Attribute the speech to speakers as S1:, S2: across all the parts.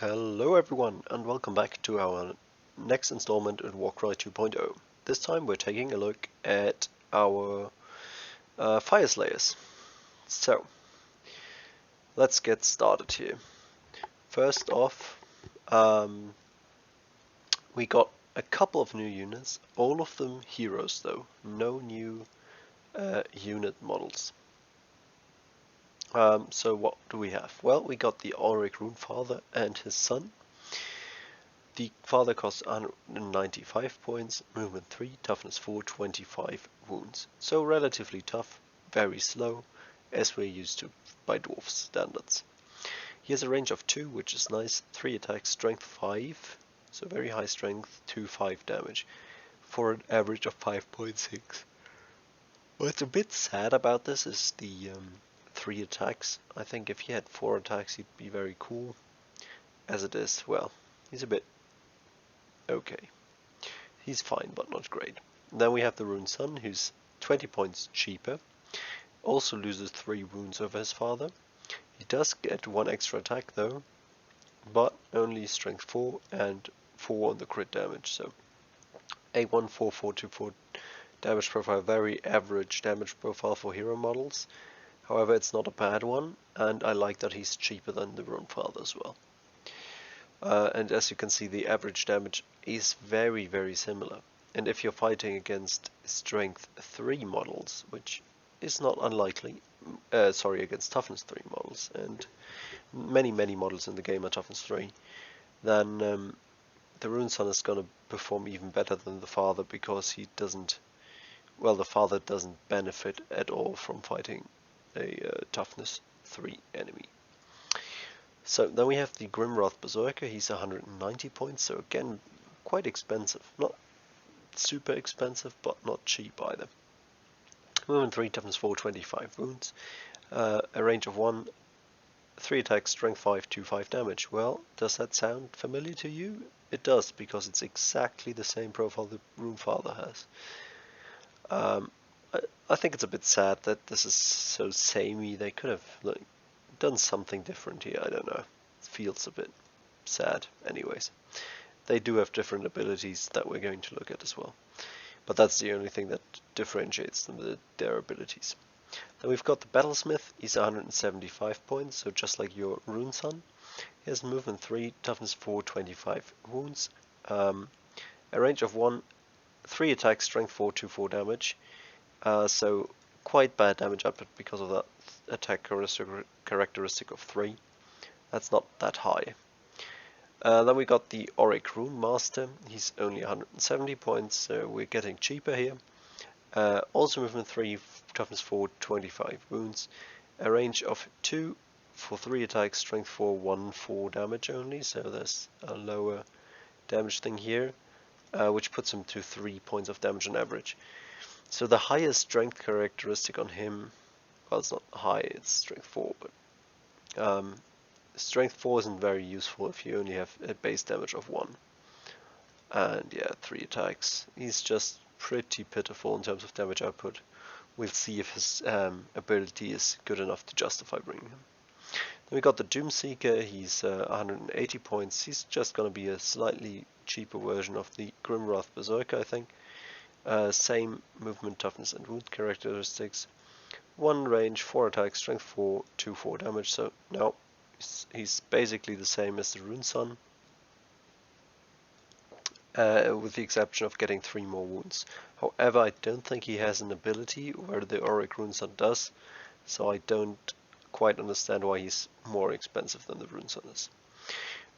S1: Hello everyone and welcome back to our next installment in Warcry 2.0. This time we're taking a look at our Fyreslayers. So, let's get started here. First off, we got a couple of new units, all of them heroes though, no new unit models. So what do we have? Well, we got the Auric Runefather and his son. The father costs 195 points, movement 3, toughness 4, 25 wounds. So relatively tough, very slow, as we're used to by dwarf standards. He has a range of 2, which is nice, 3 attacks, strength 5, so very high strength, 2-5 damage, for an average of 5.6. What's a bit sad about this is the 3 attacks. I think if he had 4 attacks he'd be very cool. As it is, well, he's a bit okay. He's fine, but not great. Then we have the Rune Son, who's 20 points cheaper. Also loses 3 wounds over his father. He does get 1 extra attack though, but only strength 4 and 4 on the crit damage. So a 1-4-4-2-4 damage profile, very average damage profile for hero models. However, it's not a bad one, and I like that he's cheaper than the Rune Father as well. And as you can see, the average damage is very similar. And if you're fighting against strength 3 models, which is not unlikely, against toughness 3 models, and many models in the game are toughness 3, then the Rune Son is going to perform even better than the father, because he doesn't, well, the father doesn't benefit at all from fighting a toughness 3 enemy. So then we have the Grimwrath Berserker. He's 190 points, so again quite expensive. Not super expensive, but not cheap either. Movement 3, toughness 4, 25 wounds. A range of 1, 3 attacks, strength 5, 2-5 damage. Well, does that sound familiar to you? It does, because it's exactly the same profile the Runefather has. I think it's a bit sad that this is so samey. They could have done something different here, I don't know. It feels a bit sad anyways. They do have different abilities that we're going to look at as well. But that's the only thing that differentiates them, their abilities. Then we've got the Battlesmith. He's 175 points, so just like your Rune Son. He has movement 3, toughness 4, 25 wounds. A range of 1, 3 attacks, strength 4, 2-4 damage. So quite bad damage output because of that attack characteristic of 3. That's not that high. Then we got the Auric Rune Master. He's only 170 points, so we're getting cheaper here. Also movement 3, toughness 4, 25 wounds. A range of 2 for 3 attacks, strength 4, 1-4 damage only, so there's a lower damage thing here, which puts him to 3 points of damage on average. So the highest strength characteristic on him, well, it's not high, it's strength 4, but strength 4 isn't very useful if you only have a base damage of 1. And yeah, 3 attacks. He's just pretty pitiful in terms of damage output. We'll see if his ability is good enough to justify bringing him. Then we got the Doomseeker. He's 180 points. He's just going to be a slightly cheaper version of the Grimwrath Berserker, I think. Same movement, toughness, and wound characteristics. 1 range, 4 attacks, strength 4, 2-4 damage. So now he's basically the same as the Rune Son, with the exception of getting 3 more wounds. However, I don't think he has an ability where the Auric Rune Son does, so I don't quite understand why he's more expensive than the Rune Son is.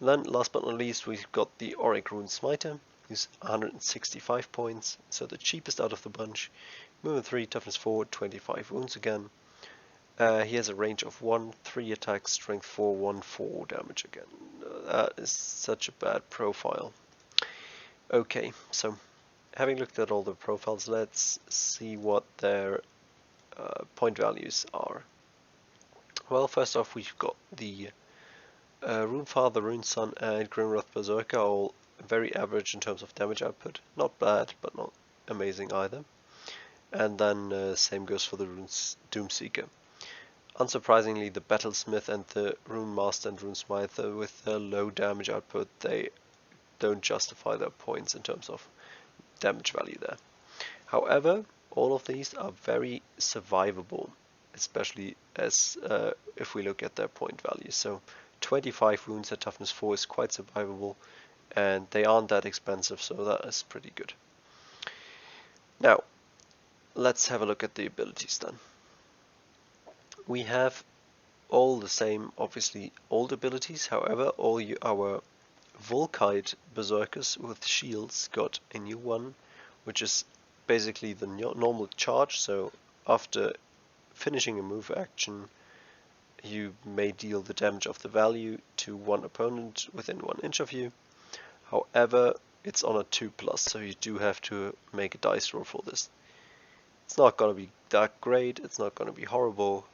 S1: And then, last but not least, we've got the Auric Rune Smiter. He's 165 points, so the cheapest out of the bunch. Movement 3, toughness 4, 25 wounds again. He has a range of 1, 3 attacks, strength 4, 1-4 damage again. That is such a bad profile. Okay, so having looked at all the profiles, let's see what their point values are. Well, first off, we've got the Runefather, Rune Son, and Grimwrath Berserker, all very average in terms of damage output. Not bad, but not amazing either. And then same goes for the Doomseeker. Unsurprisingly, the Battlesmith and the Rune Master and Rune Smiter with their low damage output, they don't justify their points in terms of damage value there. However, all of these are very survivable, especially as if we look at their point value. So 25 wounds at toughness 4 is quite survivable, and they aren't that expensive, so that is pretty good. Now, let's have a look at the abilities then. We have all the same, obviously, old abilities. However, all our Volkite Berserkers with shields got a new one, which is basically the normal charge. So after finishing a move action, you may deal the damage of the value to one opponent within 1 inch of you. However, it's on a 2+, so you do have to make a dice roll for this. It's not going to be that great, it's not going to be horrible,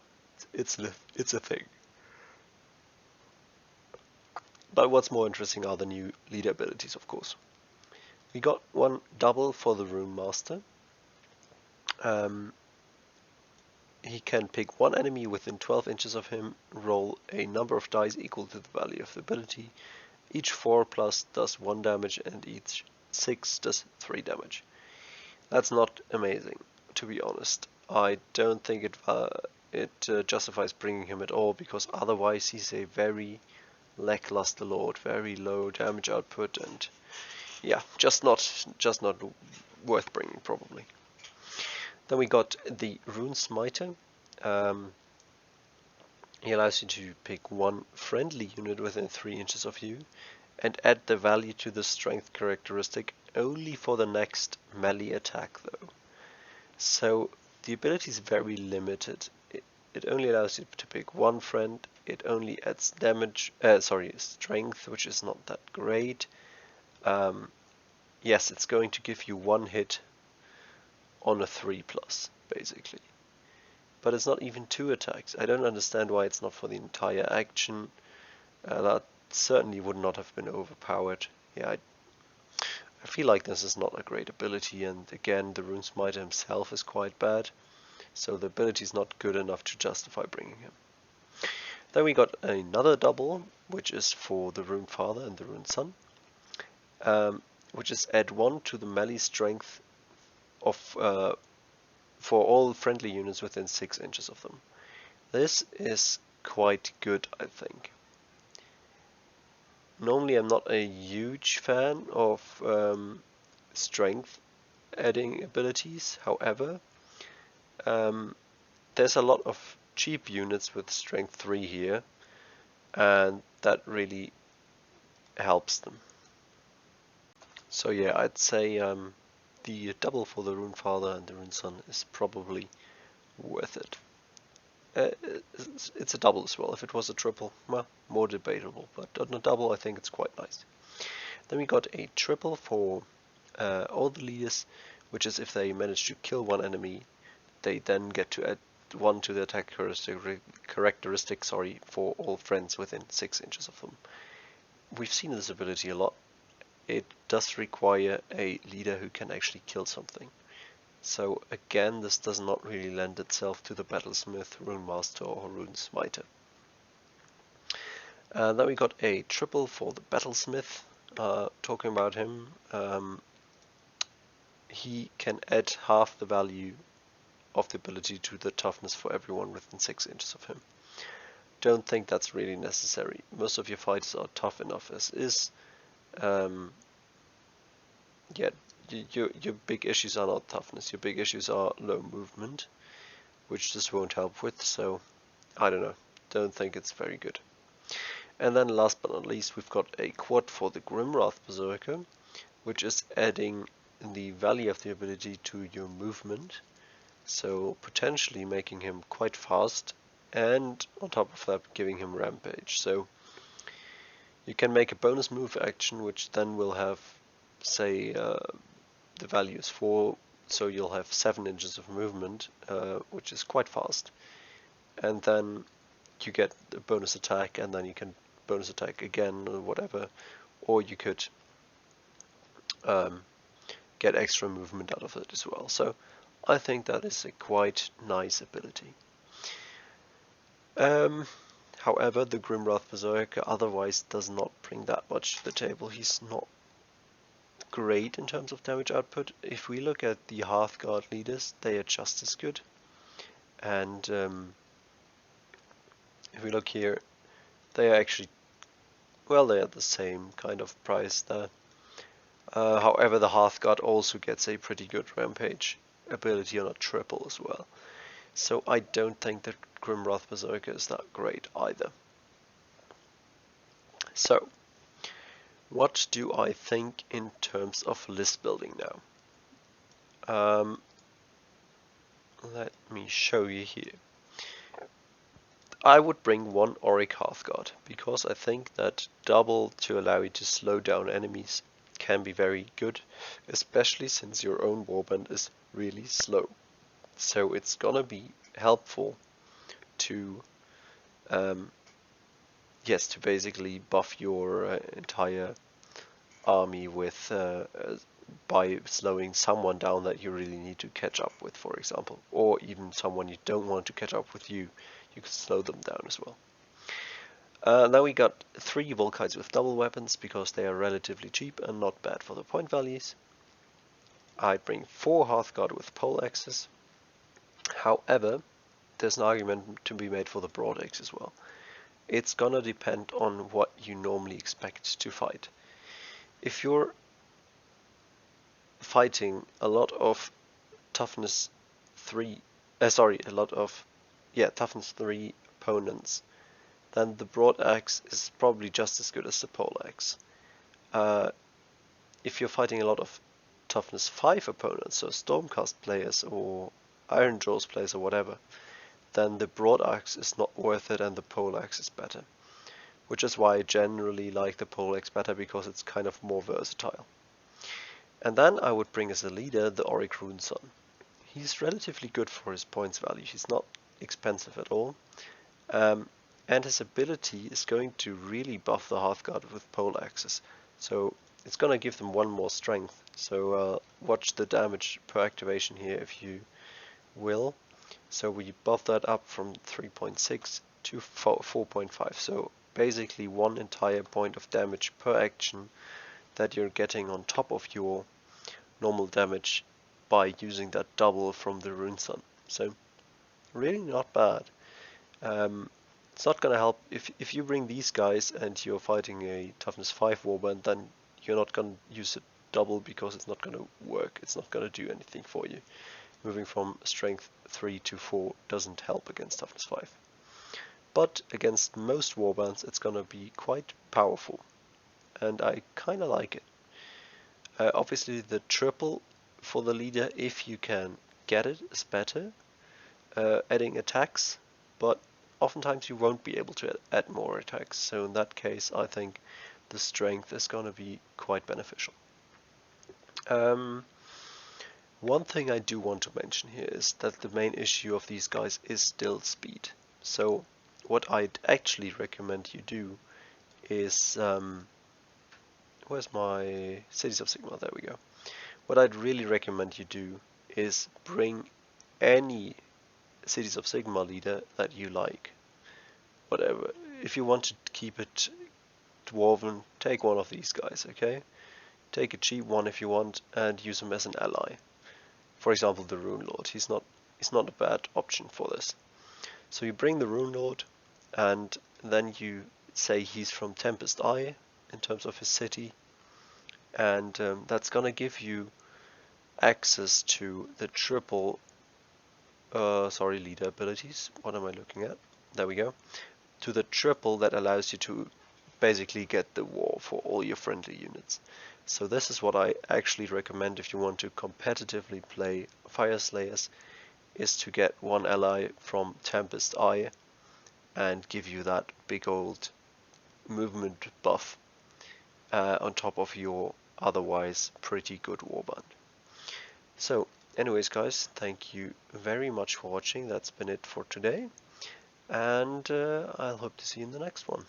S1: it's a thing. But what's more interesting are the new leader abilities, of course. We got one double for the Rune Master. He can pick one enemy within 12 inches of him, roll a number of dice equal to the value of the ability. Each 4+ does 1 damage and each 6 does 3 damage. That's not amazing, to be honest. I don't think it justifies bringing him at all, because otherwise he's a very lackluster lord, very low damage output, and yeah, just not worth bringing probably. Then we got the Rune Smiter. He allows you to pick one friendly unit within 3 inches of you and add the value to the strength characteristic only for the next melee attack though. So the ability is very limited. It only allows you to pick one friend. It only adds strength, which is not that great. Yes, it's going to give you 1 hit on a 3+, basically. But it's not even 2 attacks. I don't understand why it's not for the entire action. That certainly would not have been overpowered. Yeah, I feel like this is not a great ability, and again, the Rune Smiter himself is quite bad, so the ability is not good enough to justify bringing him. Then we got another double, which is for the Rune Father and the Rune Son, which is add 1 to the melee strength of for all friendly units within 6 inches of them. This is quite good, I think. Normally I'm not a huge fan of strength adding abilities, however, there's a lot of cheap units with strength 3 here, and that really helps them. So yeah, I'd say the double for the Rune Father and the Rune Son is probably worth it. It's a double as well. If it was a triple, well, more debatable, but on a double I think it's quite nice. Then we got a triple for all the leaders, which is if they manage to kill one enemy, they then get to add 1 to the attack characteristic for all friends within 6 inches of them. We've seen this ability a lot. It does require a leader who can actually kill something. So again, this does not really lend itself to the Battlesmith, Rune Master or Rune Smiter. Then we got a triple for the Battlesmith. Talking about him, he can add half the value of the ability to the toughness for everyone within 6 inches of him. Don't think that's really necessary. Most of your fighters are tough enough as is. Yeah, your big issues are not toughness, your big issues are low movement, which this won't help with, so I don't know, don't think it's very good. And then last but not least, we've got a quad for the Grimwrath Berserker, which is adding the value of the ability to your movement, so potentially making him quite fast, and on top of that giving him rampage. So you can make a bonus move action, which then will have, say, the value is 4, so you'll have 7 inches of movement, which is quite fast. And then you get a bonus attack, and then you can bonus attack again or whatever, or you could get extra movement out of it as well. So I think that is a quite nice ability. Um, However, the Grimwrath Berserker otherwise does not bring that much to the table. He's not great in terms of damage output. If we look at the Hearthguard leaders, they are just as good. And if we look here, they are actually, well, they are the same kind of price there. However, the Hearthguard also gets a pretty good Rampage ability on a triple as well. So I don't think that Grimwrath Berserker is that great either. So, what do I think in terms of list building now? Let me show you here. I would bring one Auric Hearthguard, because I think that double to allow you to slow down enemies can be very good, especially since your own warband is really slow. So it's gonna be helpful to to basically buff your entire army with by slowing someone down that you really need to catch up with, for example, or even someone you don't want to catch up with you can slow them down as well. Now we got 3 Volkites with double weapons because they are relatively cheap and not bad for the point values. I'd bring 4 Hearthguard with pole axes. However, there's an argument to be made for the broad axe as well. It's gonna depend on what you normally expect to fight. If you're fighting a lot of toughness 3, toughness 3 opponents, then the broad axe is probably just as good as the pole axe. If you're fighting a lot of toughness 5 opponents, so Stormcast players or Iron Jaws players or whatever, then the broad axe is not worth it and the pole axe is better. Which is why I generally like the pole axe better, because it's kind of more versatile. And then I would bring as a leader the Auric Rune Sun. He's relatively good for his points value, he's not expensive at all. And his ability is going to really buff the Hearthguard with pole axes. So it's going to give them 1 more strength. So watch the damage per activation here if you will. So we buff that up from 3.6 to 4.5. So basically 1 entire point of damage per action that you're getting on top of your normal damage by using that double from the Rune Sun. So really not bad. It's not going to help if you bring these guys and you're fighting a toughness 5 warband, then you're not going to use it double because it's not going to work. It's not going to do anything for you. Moving from strength 3 to 4 doesn't help against toughness 5. But against most warbands it's going to be quite powerful, and I kind of like it. Obviously the triple for the leader, if you can get it, is better, adding attacks, but oftentimes you won't be able to add more attacks, so in that case I think the strength is going to be quite beneficial. One thing I do want to mention here is that the main issue of these guys is still speed. So what I'd actually recommend you do is, where's my Cities of Sigmar? There we go. What I'd really recommend you do is bring any Cities of Sigmar leader that you like. Whatever. If you want to keep it dwarven, take one of these guys, okay? Take a cheap one if you want and use him as an ally. For example, the Rune Lord. He's not a bad option for this. So you bring the Rune Lord, and then you say he's from Tempest Eye in terms of his city, and that's gonna give you access to the triple leader abilities. What am I looking at? There we go. To the triple that allows you to basically get the war for all your friendly units. So this is what I actually recommend if you want to competitively play Fyreslayers, is to get one ally from Tempest Eye and give you that big old movement buff on top of your otherwise pretty good warband. So anyways guys, thank you very much for watching. That's been it for today, and I'll hope to see you in the next one.